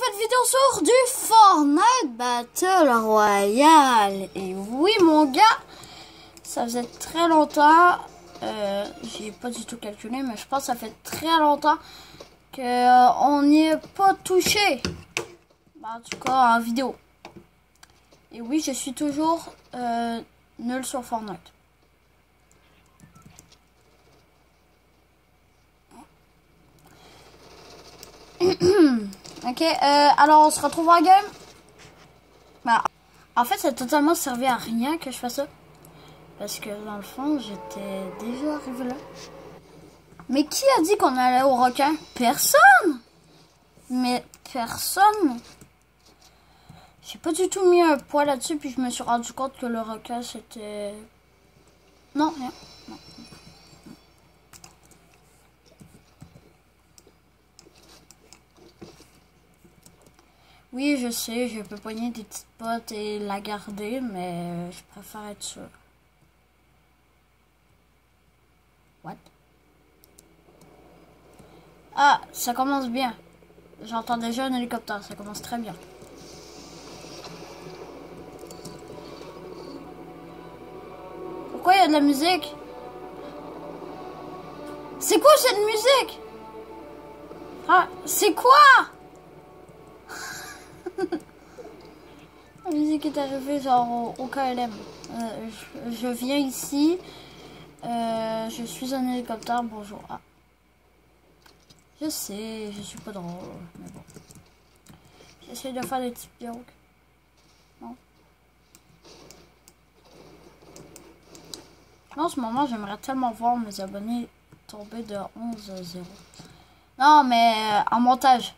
nouvelle vidéo sur du Fortnite Battle Royale. Et oui mon gars, ça faisait très longtemps, j'ai pas du tout calculé, mais je pense que ça fait très longtemps qu'on n'y est pas touché. En tout cas en vidéo. Et oui, je suis toujours nul sur Fortnite. Ok, alors on se retrouve en game. Bah, en fait, ça a totalement servi à rien que je fasse ça. Parce que dans le fond, j'étais déjà arrivé là. Mais qui a dit qu'on allait au requin? Personne! Mais personne! J'ai pas du tout mis un poids là-dessus, puis je me suis rendu compte que le requin c'était... Non, rien. Non. Oui, je sais, je peux pogner des petites potes et la garder, mais je préfère être sûr. What? Ah, ça commence bien. J'entends déjà un hélicoptère, ça commence très bien. Pourquoi il y a de la musique? C'est quoi cette musique? Ah, c'est quoi? La musique est arrivée genre au KLM. Je viens ici. Je suis un hélicoptère, bonjour. Ah. Je sais, je suis pas drôle, mais bon. J'essaie de faire des petites jokes. Non. En ce moment, j'aimerais tellement voir mes abonnés tomber de 11 à 0. Non, mais en montage.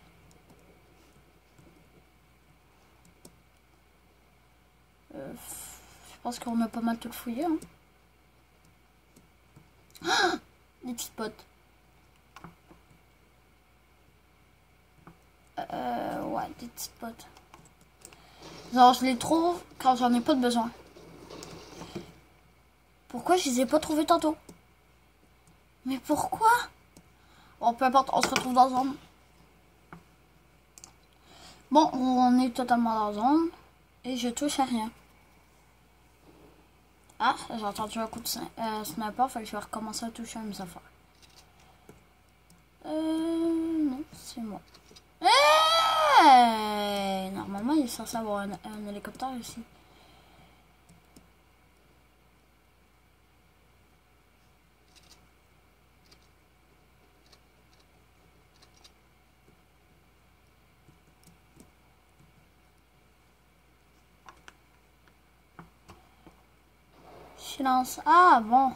Je pense qu'on a pas mal tout fouillé. Hein. Ah, des petites potes. Ouais, des petites potes. Genre, je les trouve quand j'en ai pas de besoin. Pourquoi je les ai pas trouvés tantôt? Mais pourquoi? Bon, peu importe, on se retrouve dans zone. Bon, on est totalement dans zone. Et je touche à rien. Ah, j'ai entendu un coup de sniper, fait que je vais recommencer à toucher à mes affaires. Non, c'est moi. Normalement, il est censé avoir un hélicoptère ici. Silence. Ah, bon.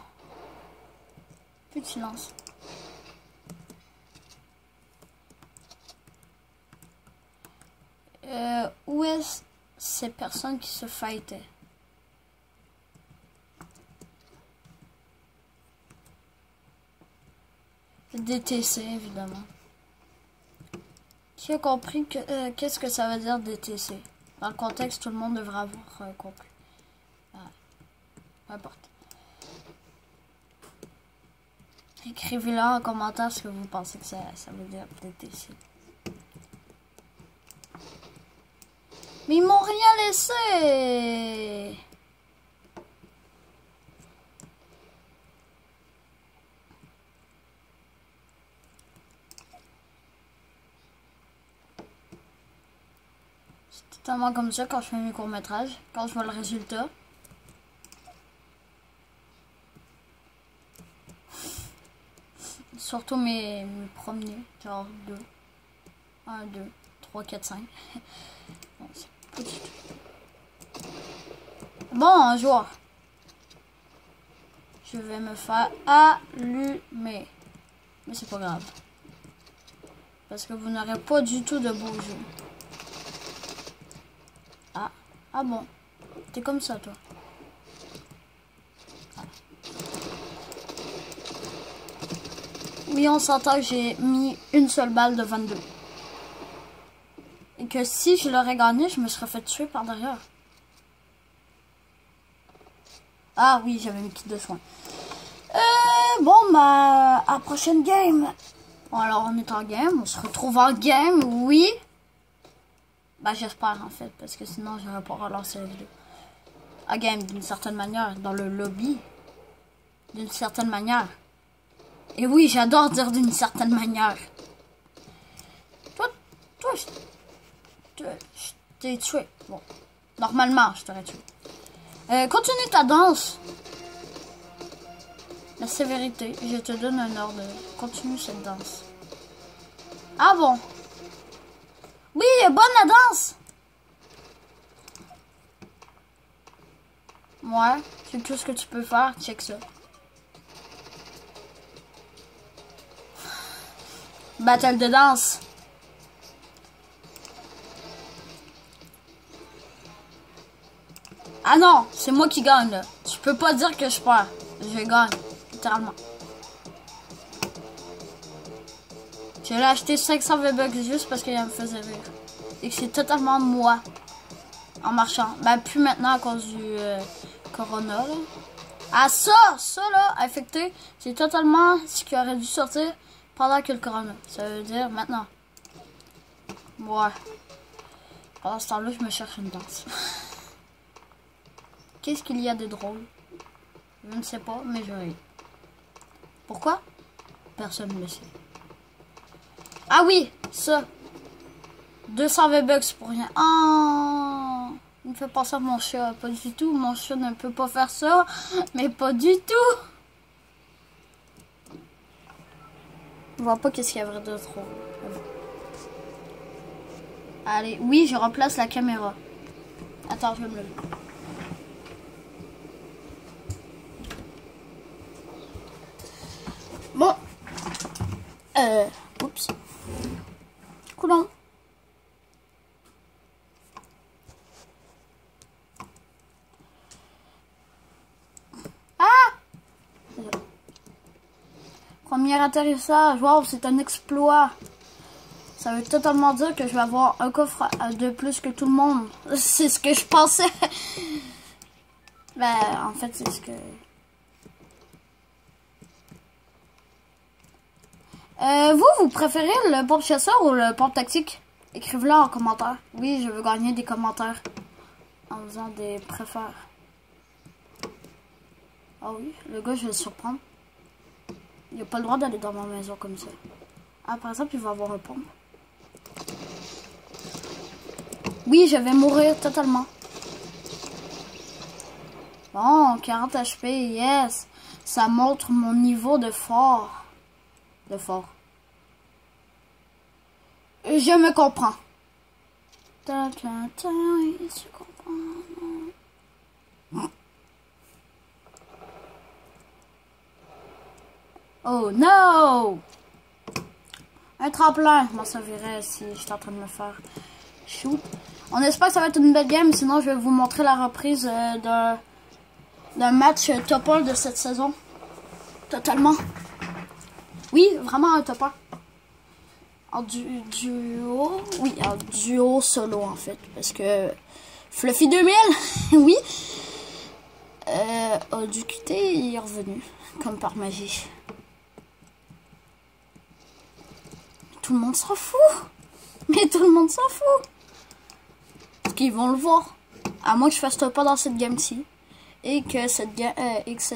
Plus de silence. Où est ces personnes qui se fightaient? DTC, évidemment. Qui a compris que qu'est-ce que ça veut dire DTC? Dans le contexte, tout le monde devrait avoir compris. Peu importe. Écrivez-le en commentaire ce que vous pensez que ça veut dire DTC. Mais ils m'ont rien laissé. C'est totalement comme ça quand je fais mes courts-métrages, quand je vois le résultat. Surtout mes premiers, genre 2. 1, 2, 3, 4, 5. Bon, c'est pas du tout. Bon, un jour, je vais me faire allumer. Mais c'est pas grave. Parce que vous n'aurez pas du tout de beau jeu. Ah bon. T'es comme ça, toi. Ah. Oui, on s'entend que j'ai mis une seule balle de 22. Et que si je l'aurais gagné, je me serais fait tuer par derrière. Ah oui, j'avais une kit de soins. Bon, bah, à la prochaine game. Bon, alors on est en game, on se retrouve en game, oui. Bah j'espère en fait, parce que sinon j'aurais pas relancé la vidéo. À game d'une certaine manière, dans le lobby. D'une certaine manière. Et oui, j'adore dire d'une certaine manière. Toi, je t'ai tué. Bon, normalement, je t'aurais tué. Continue ta danse. La sévérité, je te donne un ordre. Continue cette danse. Ah bon? Oui, bonne la danse. Ouais, c'est tout ce que tu peux faire. Check ça. Battle de danse. Ah non, c'est moi qui gagne là. Tu peux pas dire que je perds. Je gagne, littéralement. J'ai acheté 500 V-Bucks juste parce qu'il me faisait rire. Et que c'est totalement moi. En marchant. Ben plus maintenant à cause du corona là. Ah ça là, affecté. C'est totalement ce qui aurait dû sortir pendant que le corona. Ça veut dire maintenant. Ouais. Pendant ce temps-là, je me cherche une danse. Qu'est-ce qu'il y a de drôle? Je ne sais pas, mais je ris. Pourquoi? Personne ne le sait. Ah oui, ça. 200 V-Bucks pour rien. Oh, il me fait penser à mon chat. Pas du tout. Mon chat ne peut pas faire ça. Mais pas du tout. Je vois pas qu'est-ce qu'il y a de trop. Allez, oui, je remplace la caméra. Attends, je vais me lever. Bon. Oups. Coulon. Ah! Premier atterrissage. Wow, c'est un exploit. Ça veut totalement dire que je vais avoir un coffre de plus que tout le monde. C'est ce que je pensais. Ben, en fait, c'est ce que... vous préférez le pompe chasseur ou le pompe tactique? Écrivez-le en commentaire. Oui, je veux gagner des commentaires en faisant des préfères. Ah oui, le gars, je vais le surprendre. Il n'a pas le droit d'aller dans ma maison comme ça. Ah, par exemple, il va avoir un pompe. Oui, je vais mourir totalement. Bon, 40 HP, yes. Ça montre mon niveau de fort. Je me comprends. Oh no! Un tremplin. Je m'en servirais si j'étais en train de me faire shoot. On espère que ça va être une belle game. Sinon, je vais vous montrer la reprise d'un match top 1 de cette saison. Totalement. Oui, vraiment un top 1. En duo. Oui, en duo solo en fait. Parce que Fluffy 2000, oui, a dû quitter et il est revenu. Comme par magie. Tout le monde s'en fout. Mais tout le monde s'en fout. Parce qu'ils vont le voir. À moins que je fasse top 1 dans cette game-ci. Et que cette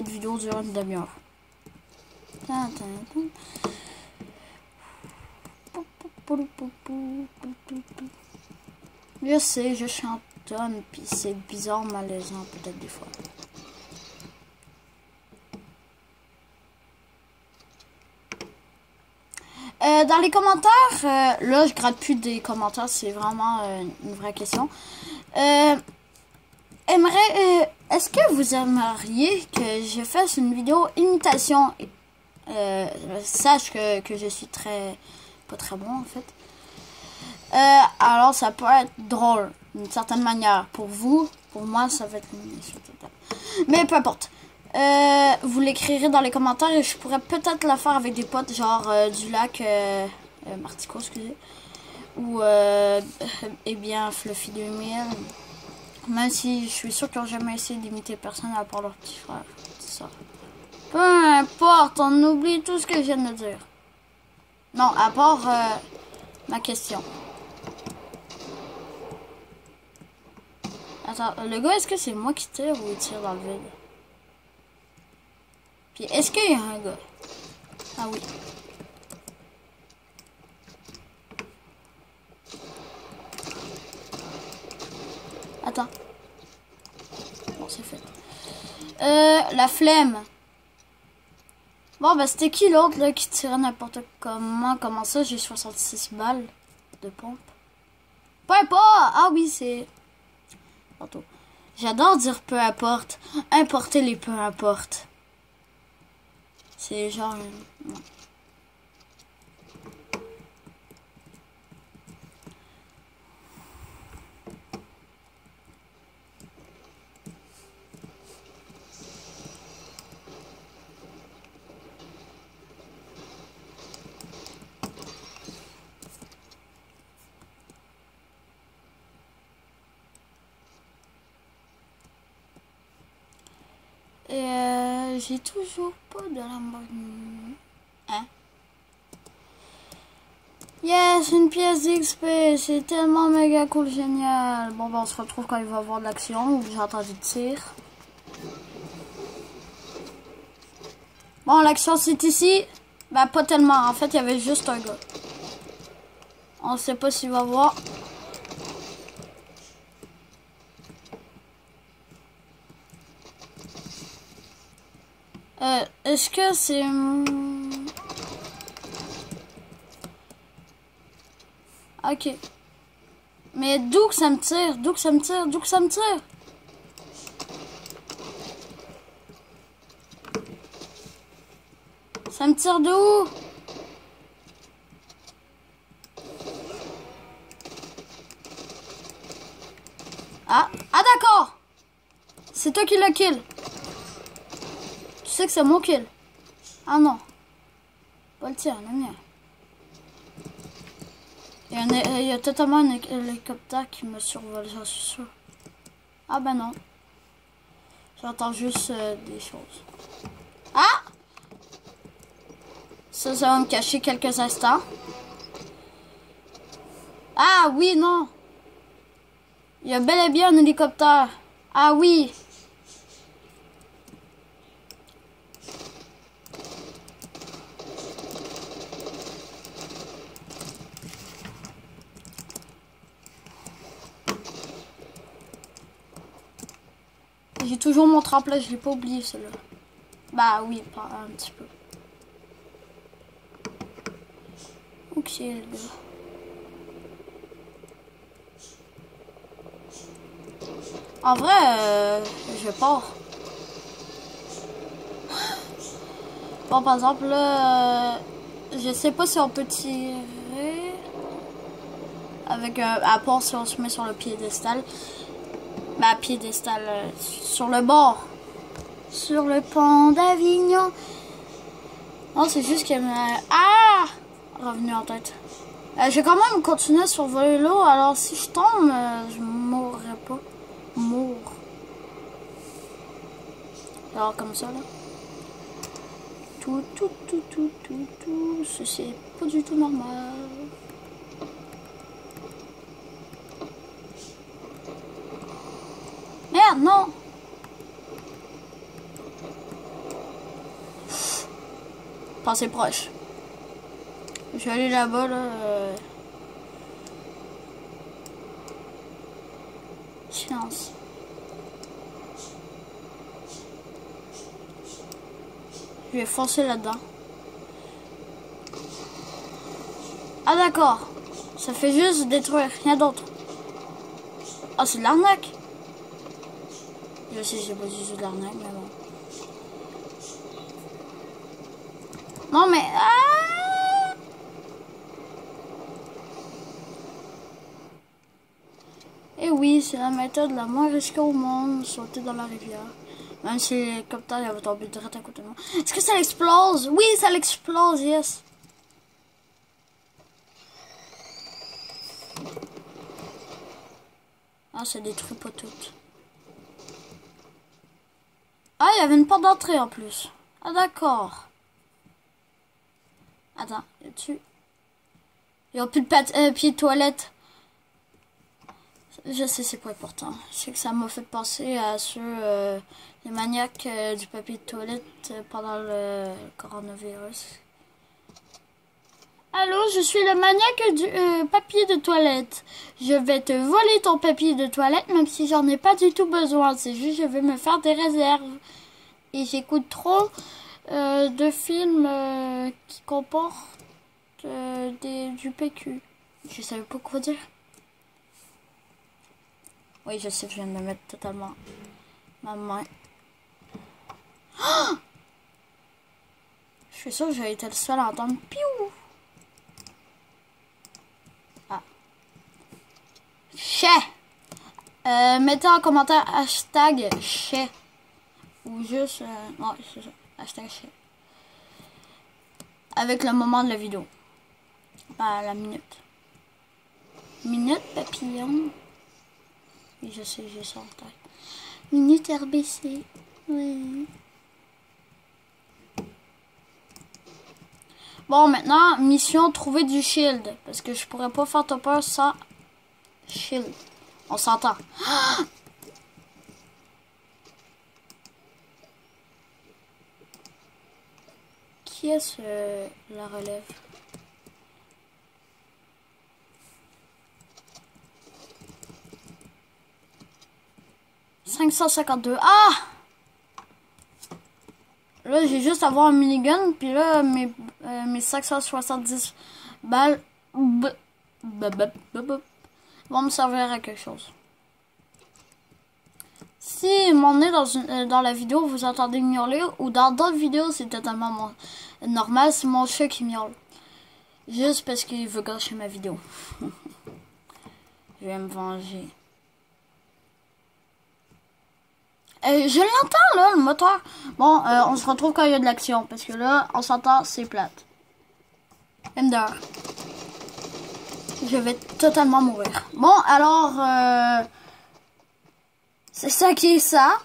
vidéo dure une demi-heure. Je sais, je chantonne, puis c'est bizarre, malaisant peut-être des fois. Dans les commentaires, là je gratte plus des commentaires, c'est vraiment une vraie question. Est-ce que vous aimeriez que je fasse une vidéo imitation? Sache que je suis pas très bon en fait. Alors ça peut être drôle d'une certaine manière. Pour vous, pour moi ça va être une émission totale. Mais peu importe. Vous l'écrirez dans les commentaires et je pourrais peut-être la faire avec des potes genre du lac Martico, excusez. Ou eh bien Fluffy 2000. Même si je suis sûre qu'ils n'ont jamais essayé d'imiter personne à part leur petit frère. C'est ça. Peu importe, on oublie tout ce que je viens de dire. Non, à part ma question. Attends, le gars, est-ce que c'est moi qui tire ou il tire dans le vide? Puis est-ce qu'il y a un gars? Ah oui. Attends. Bon, c'est fait. La flemme. Bon, bah, c'était qui l'autre, là, qui tirait n'importe comment? Comment ça, j'ai 66 balles de pompe? Peu importe! Ah oui, c'est... Tantôt. J'adore dire peu importe. Importer les peu importe. C'est genre... Non. J'ai toujours pas de Lamborghini. Hein? Yes, une pièce d'XP. C'est tellement méga cool, génial. Bon, ben, on se retrouve quand il va y avoir de l'action ou j'ai entendu de tir. Bon, l'action c'est ici. Ben, pas tellement. En fait, il y avait juste un gars. On sait pas s'il va voir. Est-ce que c'est... Ok. Mais d'où que ça me tire? D'où que ça me tire? D'où que ça me tire? Ça me tire de où? Ah, ah d'accord. C'est toi qui l'as kill. Tu sais que c'est mon kill. Ah non. Pas le tien, le mien. Il y a totalement un hélicoptère qui me survole, j'en suis sûr. Ah ben non. J'entends juste des choses. Ah! Ça va me cacher quelques instants. Ah oui, non. Il y a bel et bien un hélicoptère. Ah oui. J'ai toujours mon tremplin, je l'ai pas oublié celui-là. Bah oui, pas un petit peu. Ok, les gars. En vrai, je pars. Bon, par exemple, là, je sais pas si on peut tirer avec un... À part si on se met sur le piédestal. Bah, piédestal, sur le bord. Sur le pont d'Avignon. Non, c'est juste qu'elle m'a... Ah! Revenu en tête. Je vais quand même continuer sur vélo, alors si je tombe, je mourrai pas. Mourre. Alors comme ça, là. Tout, ceci est pas du tout normal. Merde, non! Passez proche. Je vais aller là-bas, là. Silence. Je vais foncer là-dedans. Ah d'accord. Ça fait juste détruire, rien d'autre. Ah, c'est de l'arnaque. Je sais, j'ai pas dit de l'arnaque, mais bon. Non mais... Ah! Et oui, c'est la méthode la moins risquée au monde, sauter dans la rivière. Même si l'hélicoptère il va tomber direct à côté de moi. Est-ce que ça explose? Oui, ça l'explose, yes. Ah, ça détruit pas tout. Ah, il y avait une porte d'entrée en plus. Ah, d'accord. Attends, dessus. Il n'y a plus de pied de toilette. Je sais c'est pas important. C'est que ça m'a fait penser à ceux, les maniaques du papier de toilette pendant le coronavirus. Allô, je suis le maniaque du papier de toilette. Je vais te voler ton papier de toilette, même si j'en ai pas du tout besoin. C'est juste, je veux me faire des réserves. Et j'écoute trop de films qui comportent du PQ. Je savais pas quoi dire. Oui, je sais, je viens de me mettre totalement ma main. Oh! Je suis sûre que j'ai été le seul à entendre piou. Ah. Chais. Mettez en commentaire hashtag chais. Ou juste... non, c'est ça. Hashtag chais. Avec le moment de la vidéo. Bah, la minute. Minute papillon. Oui, je sais, j'ai ça en tête. Minute RBC. Oui. Bon, maintenant, mission trouver du shield. Parce que je pourrais pas faire topper sans shield. On s'entend. Ah! Qui est-ce la relève? « 552. Ah! Là, j'ai juste à avoir un minigun. Puis là, mes 570 balles vont me servir à quelque chose. Si mon nez dans la vidéo, vous entendez miauler, ou dans d'autres vidéos, c'est totalement normal, c'est mon chat qui miaule. Juste parce qu'il veut gâcher ma vidéo. Je vais me venger. Je l'entends là, le moteur. Bon, on se retrouve quand il y a de l'action. Parce que là, on s'entend, c'est plate. Ender. Je vais totalement mourir. Bon, alors... c'est ça qui est ça.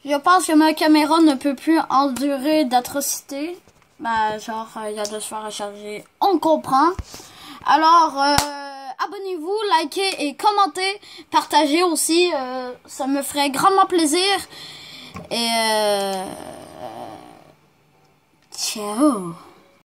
Je pense que ma caméra ne peut plus endurer d'atrocités. Bah, genre, il y a de se faire recharger. On comprend. Alors, abonnez-vous, likez et commentez. Partagez aussi. Ça me ferait grandement plaisir. Et ciao.